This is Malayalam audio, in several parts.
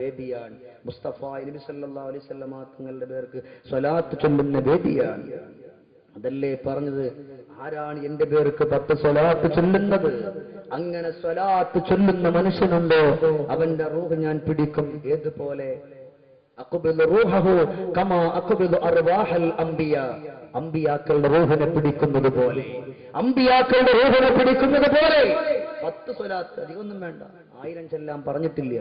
വേദിയാണ്. മുസ്തഫ നബി സല്ലല്ലാഹു അലൈഹി വസല്ലം തങ്ങളുടെ പേർക്ക് സ്വലാത്ത് ചൊല്ലുന്ന വേദിയാണ്. അതല്ലേ പറഞ്ഞത്, ആരാണ് എന്റെ പേർക്ക് 10 സ്വലാത്ത് ചൊല്ലുന്നത്? അങ്ങനെ സ്വലാത്ത് ചൊല്ലുന്ന മനുഷ്യനുണ്ടോ അവന്റെ റൂഹ് ഞാൻ പിടിക്കും. ഏതുപോലെ അഖ്ബിദു റൂഹഹു കമാ അഖ്ബിദു അർവാഹൽ അംബിയാ, അംബിയാക്കളുടെ റൂഹിനെ പിടിക്കുന്നത് പോലെ, അംബിയാക്കളുടെ റൂഹിനെ പിടിക്കുന്നത് പോലെ 10 സ്വലാത്ത്. അധികമൊന്നും വേണ്ട. 1000 ചെല്ലാൻ പറഞ്ഞിട്ടില്ല,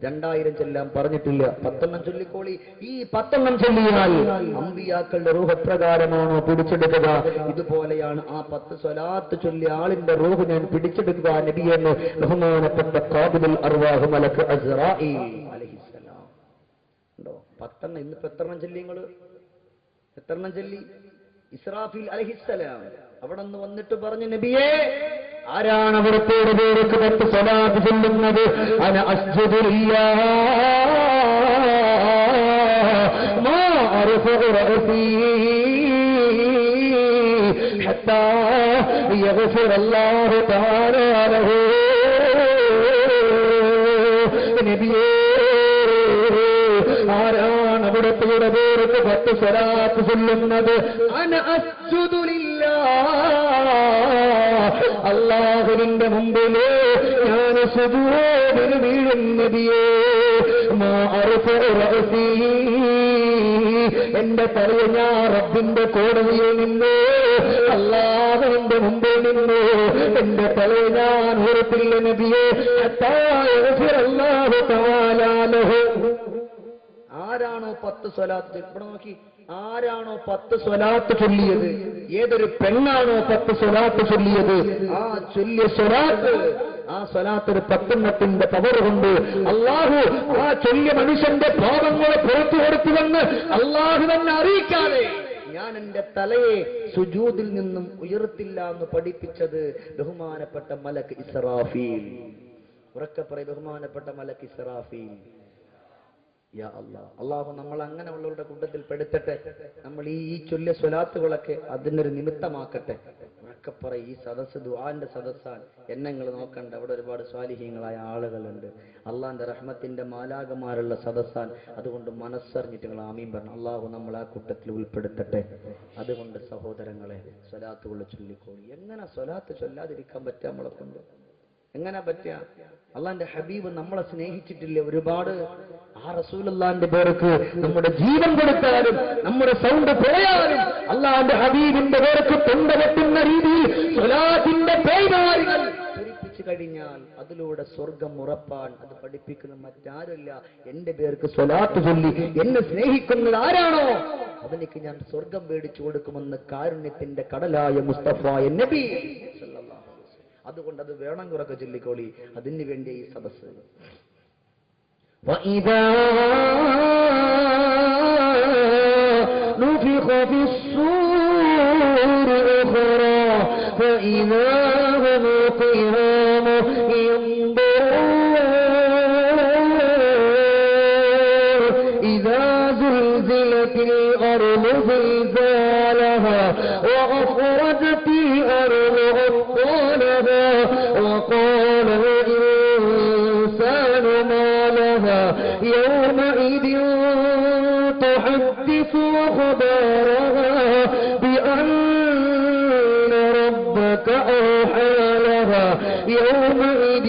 2000 ചെല്ലാൻ പറഞ്ഞിട്ടില്ല. 10 ചൊല്ലിക്കോളി. ഈ 10 ചൊല്ലിയാൽ അമ്പിയാക്കളുടെ റൂഹ് എപ്രകാരമാണോ പിടിച്ചെടുക്കുക, ഇതുപോലെയാണ് ആ 10 സ്വലാത്ത് ചൊല്ലിയ ആളിന്റെ റൂഹ് ഞാൻ പിടിച്ചെടുക്കുക നബിയെന്ന് ബഹുമാനപ്പെട്ട ഖാബിദുൽ അർവാഹ് മലക്ക് അസ്റാഈൽ അലൈഹിസ്സലാം. ഉണ്ടോ 10? ഇന്നിപ്പോ എത്രണ്ണം ചൊല്ലി? നിങ്ങള് എത്രണ്ണം ചൊല്ലി? ഇസ്രാഫീൽ അലൈഹിസ്സലാം അവിടെ നിന്ന് വന്നിട്ട് പറഞ്ഞു, നബിയേ, ആരാണ് അവിടുത്തെ പേർക്ക് 10 സ്വലാത്ത് ചൊല്ലുന്നത്? അന അസ്ജുദു ലില്ലാഹ് മാ അർഫഉ റഅസീ ഹത്താ യഗ്ഫിറല്ലാഹു തആല ലഹു. നബിയേ, ആരാണ് അവിടുത്തെ പേർക്ക് 10 സ്വലാത്ത് ചൊല്ലുന്നത്? അന അസ്ജുദു അല്ലാഹുവിന്റെ മുമ്പില് ഞാൻ സുജൂദിന് വീഴും നബിയേ. മാ അർഫഉ റഅസീ, എന്റെ തലയെ ഞാൻ റബ്ബിന്റെ കോടതിയിൽ നിന്നു, അല്ലാഹുവിന്റെ മുമ്പിൽ നിന്നു എന്റെ തലയെ ഞാൻ ഉയർത്തില്ല നബിയേ. ഹത്താ യഗ്ഫിറല്ലാഹു തആല ലഹു. ആരാണോ 10 സ്വലാത്ത്, ഇവിടെ നോക്കി, ആരാണോ 10 സ്വലാത്ത് ചൊല്ലിയത്, ഏതൊരു പെണ്ണാണോ 10 സ്വലാത്ത് ചൊല്ലിയത്, ആ ചൊല്ലിയ സ്വലാത്ത്, ആ സ്വലാത്ത് ഒരു 10 പവർ കൊണ്ട് അള്ളാഹു ആ ചൊല്ലിയ മനുഷ്യന്റെ പാപങ്ങളെ പുറത്തു കൊടുത്തുവെന്ന് അള്ളാഹു തന്നെ അറിയിക്കാതെ ഞാൻ എന്റെ തലയെ സുജൂദിൽ നിന്നും ഉയർത്തില്ല എന്ന് പഠിപ്പിച്ചത് ബഹുമാനപ്പെട്ട മലക്ക് ഇസ്രാഫീൽ. ഉറക്കെ പറയും, ബഹുമാനപ്പെട്ട മലക്ക് ഇസ്രാഫീൽ. യാ അല്ലാഹ്, അള്ളാഹു നമ്മൾ അങ്ങനെയുള്ളവരുടെ കൂട്ടത്തിൽ പെടുത്തട്ടെ. നമ്മൾ ഈ ചൊല്ലിയ സ്വലാത്തുകളൊക്കെ അതിനൊരു നിമിത്തമാക്കട്ടെ. ഉറക്കപ്പറ, ഈ സദസ്സ് ദുആന്റെ സദസ്സാണ്. എന്നെ നിങ്ങൾ നോക്കണ്ട, അവിടെ ഒരുപാട് സ്വാലിഹീങ്ങളായ ആളുകളുണ്ട്. അള്ളാന്റെ റഹ്മത്തിന്റെ മാലാകമാരുള്ള സദസ്സാൻ. അതുകൊണ്ട് മനസ്സറിഞ്ഞിട്ട് നിങ്ങൾ ആമീൻ പറഞ്ഞു. അള്ളാഹു നമ്മൾ ആ കൂട്ടത്തിൽ ഉൾപ്പെടുത്തട്ടെ. അതുകൊണ്ട് സഹോദരങ്ങളെ, സ്വലാത്തുകൾ ചൊല്ലിക്കോളി. എങ്ങനെ സ്വലാത്ത് ചൊല്ലാതിരിക്കാൻ പറ്റുക? നമ്മളെ കൊണ്ട് എങ്ങനെ പറ്റുക? അള്ളാന്റെ ഹബീബ് നമ്മളെ സ്നേഹിച്ചിട്ടില്ലേ ഒരുപാട്? ആ റസൂലുള്ളാഹിന്റെ പേർക്ക് നമ്മുടെ ജീവൻ കൊടുത്താലും, നമ്മുടെ സൗണ്ട് പോയാലും, അള്ളാന്റെ ഹബീബിന്റെ പേർക്ക് തൊണ്ട വെട്ടുന്ന രീതിയിൽ സ്വലാത്തിന്റെ പേരുകൾ ധരിപ്പിച്ചു കഴിഞ്ഞാൽ അതിലൂടെ സ്വർഗം ഉറപ്പാൻ. അത് പഠിപ്പിക്കുന്ന മറ്റാരുമില്ല. എന്റെ പേർക്ക് സ്വലാത്ത് ചൊല്ലി എന്നെ സ്നേഹിക്കുന്നത് ആരാണോ അവനിക്ക് ഞാൻ സ്വർഗം മേടിച്ചു കൊടുക്കുമെന്ന് കാരുണ്യത്തിന്റെ കടലായ മുസ്തഫ നബി സല്ലല്ലാഹു. അതുകൊണ്ട് അത് വേണം, കുറക്കെ ചൊല്ലിക്കോളി. അതിന് വേണ്ടി ഈ സദസ്സ്. وَإِذَا نُفِخَ فِي الصُّورِ أُخْرَى فَإِذَا هُمْ قِيَامٌ يَنظُرُونَ إِذَا زُلْزِلَتِ الْأَرْضُ زِلْزَالَهَا وَأَخْرَجَتِ الْأَرْضُ أَثْقَالَهَا وَقَالَ الْإِنسَانُ مَا لَهَا يَوْمَئِذٍ تُحَدِّثُ أَخْبَارَهَا بِأَنَّ رَبَّكَ أَوْحَى لَهَا يَوْمَئِذٍ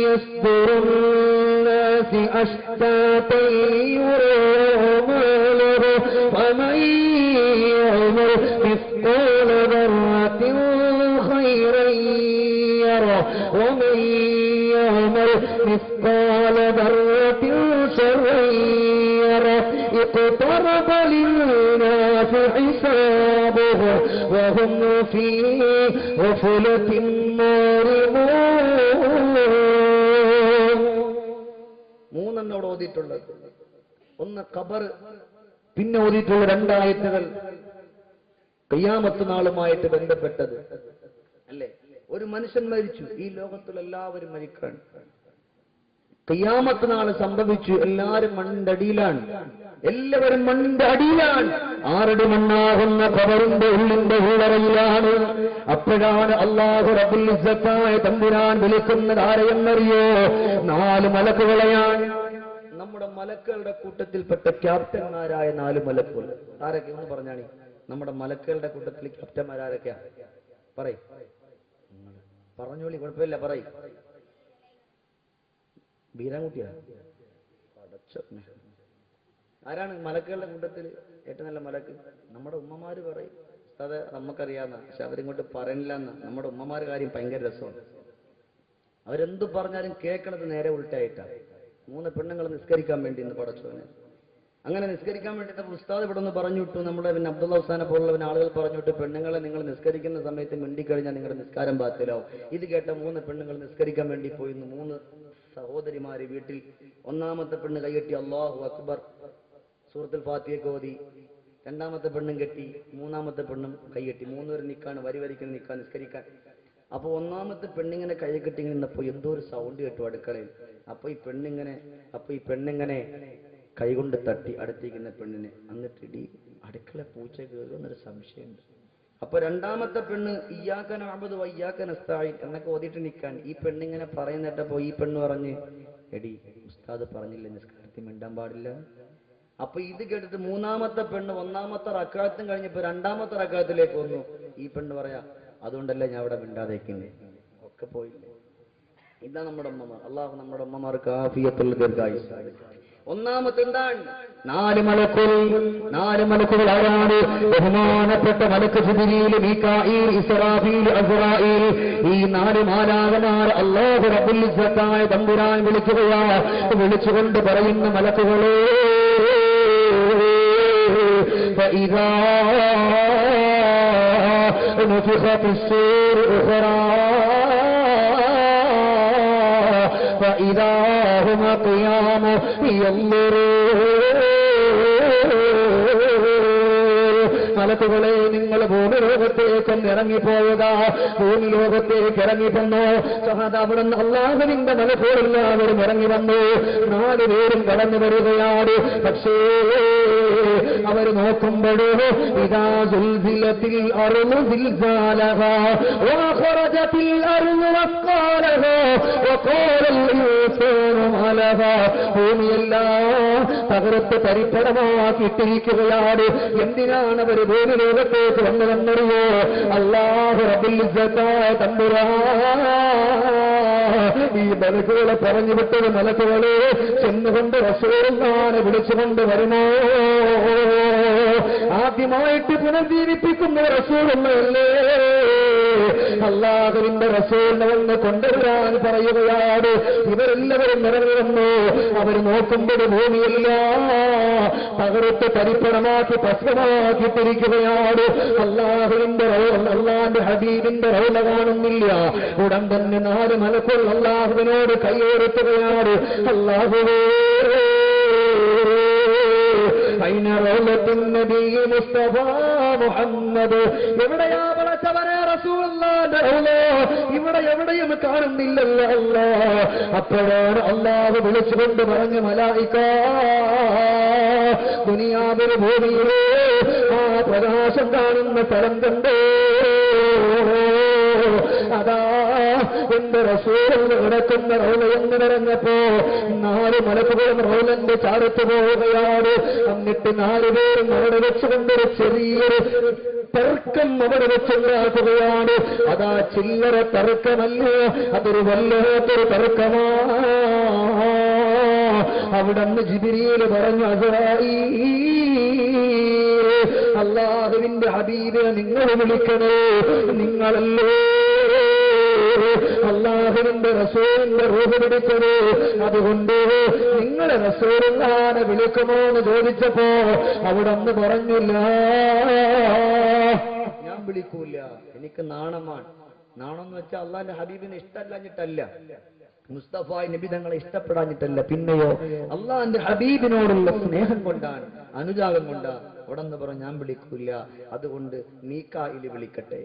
يَصْدُرُ النَّاسُ أَشْتَاتًا لِيُرَوْا أَعْمَالَهُمْ فَمَن يَعْمَلْ مِثْقَالَ ذَرَّةٍ خَيْرًا يَرَهُ وَمَن يَعْمَلْ مِثْقَالَ ذَرَّةٍ شَرًّا يَرَهُ اقْتَرَبَ لِلنَّاسِ حِسَابُهُمْ وَهُمْ فِي غَفْلَةٍ مُعْرِضُونَ. 3 ഓതിയിട്ടുള്ളത്. ഒന്ന് ഖബർ, പിന്നെ ഓതിയിട്ടുള്ള 2 ആയത്തുകൾ ഖിയാമത്ത് നാളുമായിട്ട് ബന്ധപ്പെട്ടത് അല്ലേ? ഒരു മനുഷ്യൻ മരിച്ചു, ഈ ലോകത്തുള്ള എല്ലാവരും മരിക്കാൻ. ഖിയാമത്ത് നാൾ സംഭവിച്ചു, എല്ലാവരും മണ്ണിന്റെ അടിയിലാണ്. എല്ലാവരും മണ്ണിന്റെ അടിയിലാണ്. 6 അടി മണ്ണാകുന്ന ഖബറിന്റെ ഉള്ളിന്റെ ഉള്ളറയിലാണ്. അപ്പോഴാണ് അല്ലാഹു റബ്ബുൽ ഇസ്സത്തായ തമ്പുരാൻ വിളിക്കുന്നത് ആരെയെന്നറിയോ? 4 മലക്കുകളെയാണ്. മലക്കുകളുടെ കൂട്ടത്തിൽപ്പെട്ട ക്യാപ്റ്റന്മാരായ 4 മലക്കുകൾ ആരൊക്കെ ഒന്ന് പറഞ്ഞാണി? നമ്മുടെ മലക്കുകളുടെ കൂട്ടത്തിൽ ക്യാപ്റ്റന്മാരാരൊക്കെയാ? പറയ്, പറഞ്ഞോളി, കുഴപ്പമില്ല, പറയ്. ബീരാൻകുട്ടിയാ? ആരാണ് മലക്കുകളുടെ കൂട്ടത്തിൽ ഏറ്റവും നല്ല മലക്ക്? നമ്മുടെ ഉമ്മമാര് പറയും. അത് നമുക്കറിയാവുന്ന, പക്ഷെ അവരിങ്ങോട്ട് പറയണില്ല എന്ന്. നമ്മുടെ ഉമ്മമാര് കാര്യം ഭയങ്കര രസമാണ്. അവരെന്തു പറഞ്ഞാലും കേൾക്കണത് നേരെ ഉൾട്ടായിട്ടാണ്. 3 പെണ്ണുങ്ങൾ നിസ്കരിക്കാൻ വേണ്ടി ഇന്ന് പടച്ചോനെ, അങ്ങനെ നിസ്കരിക്കാൻ വേണ്ടിയിട്ട് ഉസ്താദ് ഇവിടെ നിന്ന് പറഞ്ഞു വിട്ടു. നമ്മുടെ പിന്നെ അബ്ദുള്ള ഹുസാനെ പോലുള്ള ആളുകൾ പറഞ്ഞു വിട്ടു, പെണ്ണുങ്ങളെ നിങ്ങൾ നിസ്കരിക്കുന്ന സമയത്ത് മിണ്ടിക്കഴിഞ്ഞാൽ നിങ്ങളുടെ നിസ്കാരം ബാത്തിലാവും. ഇത് കേട്ട 3 പെണ്ണുങ്ങൾ നിസ്കരിക്കാൻ വേണ്ടി പോയിരുന്നു. 3 സഹോദരിമാര് വീട്ടിൽ. 1ാമത്തെ പെണ്ണ് കൈകെട്ടി അല്ലാഹു അക്ബർ സൂറത്തുൽ ഫാത്തിഹയൊക്കെ ഓതി. 2ാമത്തെ പെണ്ണും കെട്ടി. 3ാമത്തെ പെണ്ണും കൈകെട്ടി. 3 പേര് നിൽക്കാണ്, വരിവരിക്കുന്ന നിൽക്കാൻ നിസ്കരിക്കാൻ. അപ്പൊ 1ാമത്തെ പെണ്ണിങ്ങനെ കൈ കെട്ടി നിന്നപ്പോ എന്തോ ഒരു സൗണ്ട് കേട്ടു അടുക്കളയിൽ. അപ്പൊ ഈ പെണ്ണിങ്ങനെ കൈകൊണ്ട് തട്ടി അടുത്തിരിക്കുന്ന പെണ്ണിനെ. എന്നിട്ട് ഇടി അടുക്കള പൂച്ച കയറുന്നൊരു സംശയമുണ്ട്. അപ്പൊ 2ാമത്തെ പെണ്ണ് ഇയ്യാക നഅ്ബുദു വ ഇയ്യാക നസ്തഈൻ എന്നൊക്കെ ഓതിയിട്ട് നിൽക്കാൻ. ഈ പെണ്ണിങ്ങനെ പറയുന്നിട്ടപ്പോ ഈ പെണ്ണ് പറഞ്ഞ്, എടി ഉസ്താദ് പറഞ്ഞില്ല നിസ്കാരത്തിൽ മിണ്ടാൻ പാടില്ല. അപ്പൊ ഇത് കേട്ടിട്ട് 3ാമത്തെ പെണ്ണ് 1ാമത്തെ റക്അത്തും കഴിഞ്ഞപ്പോ 2ാമത്തെ റക്അത്തിലേക്ക് വന്നു. ഈ പെണ്ണ് പറയാ, അതുകൊണ്ടല്ലേ ഞാൻ അവിടെ മിണ്ടാതേക്കുന്നേ. ഒക്കെ പോയില്ലേ? ഇതാ നമ്മുടെ ഉമ്മമാർ. അള്ളാഹു നമ്മുടെ ഉമ്മമാർക്ക് ആഫിയത്തുള്ള ദീർഘായുസ്സ്. 1ാമത്തെ എന്താണ്? 4 മലക്കുകൾ ആരാണ്? ബഹുമാനപ്പെട്ട മലക്ക് ജിബ്രീൽ, മീകാഈൽ, ഇസ്രാഫീൽ, അസ്റാഈൽ. ഈ 4 മാലാഖമാർ അല്ലാഹു റബ്ബുൽ ഇസ്സത്തായ തമ്പുരാൻ വിളിച്ചുകൊണ്ട് പറയുന്ന മലക്കുകളെ, فإذا نفخ في الصور أخرى فإذا هم قيام ينظرون. മലക്കുകളെ, നിങ്ങൾ ഭൂമി ലോകത്തേക്കൊന്ന് ഇറങ്ങിപ്പോവുക. ഭൂമി ലോകത്തേക്ക് ഇറങ്ങിപ്പോന്നു. അവിടെ നിന്ന് അല്ലാഹുവിന്റെ മലക്കുകളെല്ലാവരും ഇറങ്ങി വന്നു. 4 പേരും കടന്നു വരികയാണ്. പക്ഷേ അവർ നോക്കുമ്പോഴോ ഇദാ സുൽസിലത്തിൽ അർളു സിൽസാലഹാ വഖറജത്തിൽ അർളു വഖാലഹാ വഖാലൽ ഇൻസാനു മാലഹാ. ഭൂമിയെല്ലാം തകർത്ത് തരിപ്പണമാക്കിയിട്ടിരിക്കുകയാണ്. എന്തിനാണ് അവർ ഭൂമി ലോകത്തേക്ക് വന്നതെന്നറിയോ? അല്ലാഹു റബ്ബുൽ ഇസ്സത്തായ തമ്പുരാൻ ഈ മലക്കുകളെ പറഞ്ഞു വിട്ടത്, മലക്കുകളെ ചെന്നുകൊണ്ട് റസൂലുള്ളാഹിനെ വിളിച്ചുകൊണ്ട് വരുമോ? ആദ്യമായിട്ട് പുനർജീവിപ്പിക്കുന്ന റസൂലുള്ളാഹല്ലേ. അല്ലാഹുവിന്റെ റസൂലിനെ വന്ന് കൊണ്ടുവരാൻ പറയുകയാണ്. ഇവരെല്ലാവരും നിറഞ്ഞു വന്നു. അവർ നോക്കുമ്പോൾ ഭൂമിയില്ല, തകർത്ത് തരിപ്പണമാക്കി ഭസ്മമാക്കിയിട്ടിരിക്കുകയാണ്. അല്ലാഹുവിന്റെ ഹബീബിന്റെ റൗള കാണുന്നില്ല. ഉടൻ തന്നെ 4 മലക്കുകൾ അല്ലാഹുവിനോട് കൈയേറുത്തുകയാണ്. അല്ലാഹുവേ, അയ്ന റൗളത്തുൻ നബി മുസ്തഫ മുഹമ്മദ്. എവിടെയാ പടച്ചവനെ റസൂലുള്ളാഹിന്റെ റൗള? ഇവിടെ എവിടെയും കാണുന്നില്ലല്ലോ അല്ലാഹ്. അപ്പോഴാണ് അല്ലാഹു വിളിച്ചുകൊണ്ട് പറഞ്ഞു, മലായിക, ദുനിയാവിലെ ഭൂമിയിലെ ആ പ്രകാശം കാണുന്ന സ്ഥലം കണ്ടോ? അതാ എന്റെ റസൂൽ കിടക്കുന്ന റൗള എന്ന് പറഞ്ഞപ്പോ 4 മലക്കുകളും റൗളന്റെ ചാരത്ത് പോവുകയാണ്. എന്നിട്ട് 4 പേരും അവിടെ വെച്ചുകൊണ്ടൊരു ചെറിയൊരു തർക്കം അവിടെ വെച്ചുണ്ടാക്കുകയാണ്. അതാ ചില്ലറ തർക്കമല്ല, അതൊരു വല്ലാത്തൊരു തർക്കമാ. അവിടുന്ന് ജിബ്രീൽ പറഞ്ഞു, അസ്റാഈൽ, അല്ലാഹുവിന്റെ ഹബീബിനെ നിങ്ങൾ വിളിക്കണേ. നിങ്ങളല്ലേ അല്ലാഹുവിന്റെ റസൂലിന്റെ റൂഹ് പിടിച്ചത്. അതുകൊണ്ട് നിങ്ങൾ റസൂലുള്ളാഹിനെ വിളിക്കുമോ എന്ന് ചോദിച്ചപ്പോ അവിടുന്ന് പറഞ്ഞില്ല, ഞാൻ വിളിക്കൂല, എനിക്ക് നാണമാണ്. നാണം എന്ന് വെച്ചാൽ അള്ളാഹിന്റെ ഹബീബിനെ ഇഷ്ടമല്ലാഞ്ഞിട്ടല്ല, മുസ്തഫ നബി തങ്ങളെ ഇഷ്ടപ്പെടാഞ്ഞിട്ടല്ല, പിന്നെയോ അള്ളാഹിന്റെ ഹബീബിനോടുള്ള സ്നേഹം കൊണ്ടാണ്, അനുരാഗം കൊണ്ടാണ്. ഉടന്ന് പറഞ്ഞു, ഞാൻ വിളിക്കൂല, അതുകൊണ്ട് മീകായിൽ വിളിക്കട്ടെ.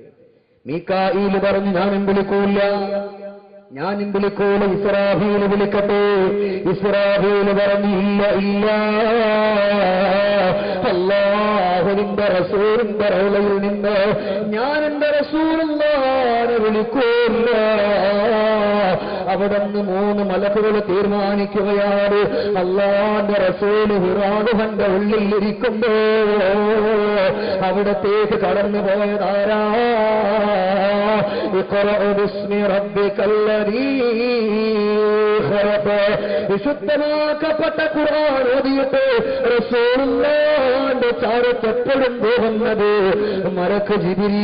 മീകായിൽ പറഞ്ഞു, ഞാനും വിളിക്കൂല. ഇസ്രാഫീൽ വിളിക്കട്ടെ. ഇസ്രാഫീൽ പറഞ്ഞു, ഇല്ല ഇല്ല, അല്ലാഹുവിന്റെ റസൂലിന്റെ റൗളയിൽ നിന്ന് ഞാൻ എന്റെ റസൂലുള്ളാഹിനെ വിളിക്കൂല. അവിടുന്ന് 3 മലക്കുകൾ തീരുമാനിക്കുകയാണ്, അല്ലാഹുവിന്റെ റസൂല് ഹിറാന്റെ ഉള്ളിൽ ഇരിക്കുമ്പോ അവിടത്തേക്ക് കടന്നു പോയതാരാ? ഇഖ്റഅ ബിസ്മി റബ്ബിക്കല്ലദീ ഖലഖ. വിശുദ്ധമാക്കപ്പെട്ട ഖുർആൻ ഓതിയിട്ട് റസൂലുള്ളാഹിന്റെ ചാരത്ത് എപ്പോഴും പോകുന്നത് മലക്ക് ജിബ്രീൽ.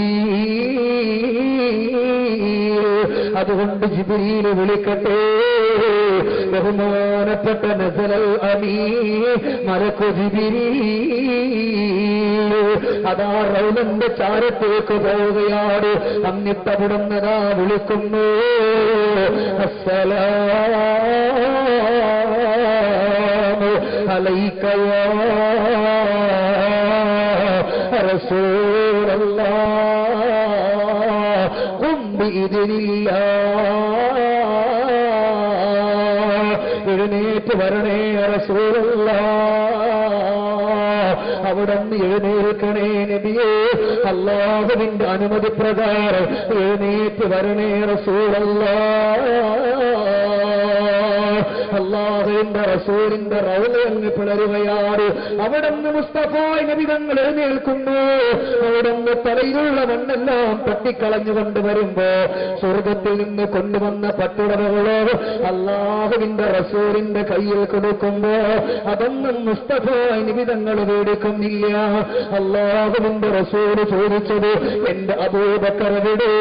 അതുകൊണ്ട് ജിബ്രീൽ വിളിക്കട്ടെ, ബഹുമാനപ്പെട്ട നസലൽ അമീൻ മലക്ക് ജിബ്രീൽ അതാ റൗലന്റെ ചാരത്തേക്ക് പോവുകയാണ്. എന്നിട്ടവിടുന്നതാ വിളിക്കുന്നു, അസ്സലാമു അലൈക യാ റസൂലല്ലാഹ് ഖും ബിഇദ്നില്ലാഹ്. എഴുന്നേറ്റ് വരണേ റസൂലല്ലാഹ്, അവിടുന്ന് എഴുന്നേൽക്കണേ നബിയേ, അല്ലാഹുവിന്റെ അനുമതി പ്രകാരം എഴുന്നേറ്റ് വരണേ റസൂലല്ലാഹ്. അല്ലാഹുവിന്റെ റസൂലിന്റെ റൗള അങ്ങ് പിളരുകയാണ്. അവിടുന്ന് മുസ്തഫ നബി തങ്ങൾ എഴുന്നേൽക്കുന്നു. അവിടുന്ന് തലയിലുള്ള മണ്ണെല്ലാം തട്ടിക്കളഞ്ഞുകൊണ്ട് വരുമ്പോ സ്വർഗത്തിൽ നിന്ന് കൊണ്ടുവന്ന പട്ടുടവകളോ അല്ലാഹുവിന്റെ റസൂലിന്റെ കയ്യിൽ കൊടുക്കുമ്പോ അതൊന്നും മുസ്തഫ നബി തങ്ങൾ മേടിക്കുന്നില്ല. അല്ലാഹുവിന്റെ റസൂല് ചോദിച്ചത്, എന്റെ അബൂബക്കർ എവിടെ,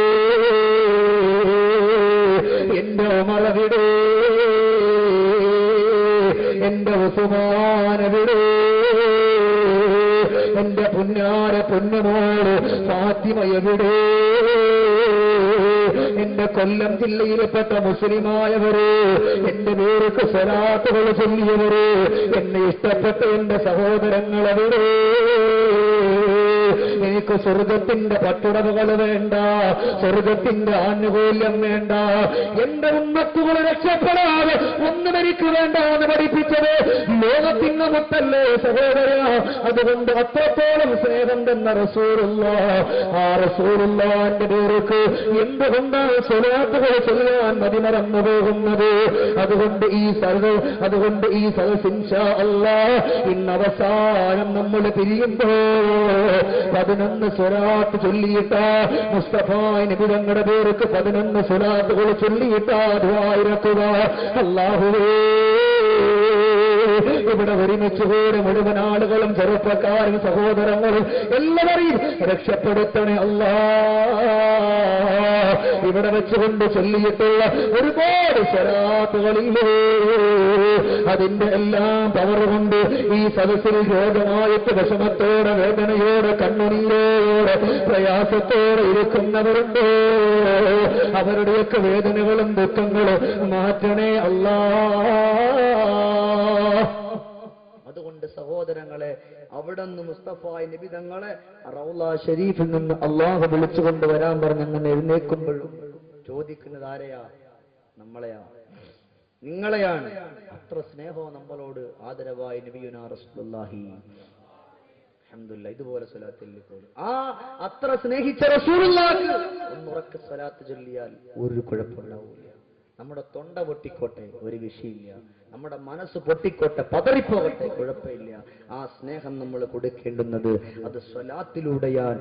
എന്റെ ഉമർ എവിടെ, എന്റെ ഉസ്മാൻ എവിടെ, എന്റെ പുന്നാര പൊന്നുമോള് ഫാത്തിമ എവിടെ, എന്റെ കൊല്ലം ജില്ലയിൽപ്പെട്ട മുസ്ലിമായവര്, എന്റെ പേർക്ക് സ്വലാത്തുകൾ ചൊല്ലിയവര്, എന്നെ ഇഷ്ടപ്പെട്ട എന്റെ സഹോദരങ്ങളെവിടെ? എനിക്ക് സ്വർഗത്തിന്റെ പട്ടുടവുകൾ വേണ്ട, സ്വർഗത്തിന്റെ ആനുകൂല്യം വേണ്ട, എന്റെ ഉമ്മത്തുകൾ രക്ഷപ്പെടാതെ ഒന്നും എനിക്ക് വേണ്ട എന്ന് പഠിപ്പിച്ചത് ലോകത്തിന് മുത്തല്ലേ സഹോദര. അതുകൊണ്ട് അത്രത്തോളം സ്നേഹം തന്ന റസൂലുള്ളാഹ്, ആ റസൂലുള്ളാഹിന്റെ പേർക്ക് എന്തുകൊണ്ടാണ് സ്വലാത്തുകൾ ചൊല്ലാൻ മതിമറന്നു പോകുന്നത്? അതുകൊണ്ട് ഈ സദസ് ഇൻഷാ അല്ലാഹ് ഇന്ന് അവസാനം നമ്മൾ പിരിയുമ്പോ 11 സ്വലാത്ത് ചൊല്ലിയിട്ടാ മുസ്തഫ നബി തങ്ങളുടെ പേർക്ക് 11 സ്വലാത്തുകൾ ചൊല്ലിയിട്ടാ ദുആ ഇറക്കുക. അല്ലാഹുവേ, ഇവിടെ ഒരുമിച്ച് കൂടി മുഴുവൻ ആളുകളും ചെറുപ്പക്കാരും സഹോദരങ്ങളും എല്ലാവരെയും രക്ഷപ്പെടുത്തണേ അല്ലാ. ഇവിടെ വെച്ചുകൊണ്ട് ചൊല്ലിയിട്ടുള്ള ഒരുപാട് സ്വലാത്തുകളില്ലേ, അതിന്റെ എല്ലാം പവർ കൊണ്ട് ഈ സദസ്സിൽ രോഗമായിട്ട് വിഷമത്തോടെ വേദനയോടെ കണ്ണുനീരോടെ പ്രയാസത്തോടെ ഇരിക്കുന്നവരുണ്ടോ? അവരുടെയൊക്കെ വേദനകളും ദുഃഖങ്ങളും മാറ്റണേ അല്ലാ. അതുകൊണ്ട് സഹോദരങ്ങളെ, അവിടുന്ന് മുസ്തഫ നബി തങ്ങളെ റൗള ഷരീഫിൽ നിന്ന് അല്ലാഹു വിളിച്ചുകൊണ്ട് വരാൻ പറഞ്ഞ് അങ്ങനെ എഴുന്നേൽക്കുമ്പോഴും ചോദിക്കുന്നത് ആരെയാ? നമ്മളെയാ, നിങ്ങളെയാണ്. അത്ര സ്നേഹവും നമ്മളോട് ആദരവായി നബിയുനാ റസൂലുള്ളാഹി. അൽഹംദുലില്ലാഹ്, ഇതുപോലെ സ്വലാത്തിൽ ആ അത്ര സ്നേഹിച്ച റസൂലുള്ളാഹിക്ക് ഒന്നുറക്കെ സ്വലാത്ത് ചൊല്ലിയാൽ ഒരു കുഴപ്പമുണ്ടാവില്ല. നമ്മുടെ തൊണ്ട പൊട്ടിക്കോട്ടെ, ഒരു വിഷയമില്ല. നമ്മുടെ മനസ്സ് പൊട്ടിക്കോട്ടെ, പതറിപ്പോകട്ടെ, കുഴപ്പമില്ല. ആ സ്നേഹം നമ്മൾ കൊടുക്കേണ്ടുന്നത് അത് സ്വലാത്തിലൂടെയാണ്.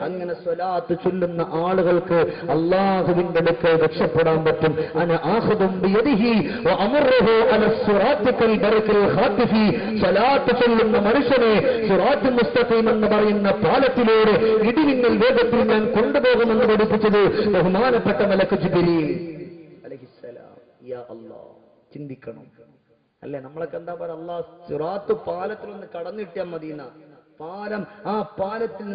അങ്ങനെ സ്വലാത്ത് ചൊല്ലുന്ന ആളുകൾക്ക് അല്ലാഹുവിന്റെ അടുക്കൽ രക്ഷപ്പെടാൻ പറ്റും. അന ആഖുദും ബിയദിഹി വഅമറുഹു അല സിറാത്തിൽ ബർക്കൽ ഖാതിഫി. സ്വലാത്ത് ചൊല്ലുന്ന മനുഷ്യനെ സിറാത്തുൽ മുസ്തഖീം എന്ന് പറയുന്ന പാലത്തിലൂടെ ഇടിമിന്നൽ വേഗത്തിൽ ഞാൻ കൊണ്ടുപോകുമെന്ന് പഠിപ്പിച്ചത് ബഹുമാനപ്പെട്ട മലക്ക് ജിബ്രീൽ അലൈഹിസ്സലാം. യാ അല്ലാഹ്, ചിന്തിക്കണം അല്ലെ? നമ്മളൊക്കെ എന്താ പറയുക, അല്ലാഹ് സിറാത്ത് പാലത്തിൽ ഒന്ന് കടന്നിട്ടാൽ മദീന പാലം, ആ പാലത്തിൽ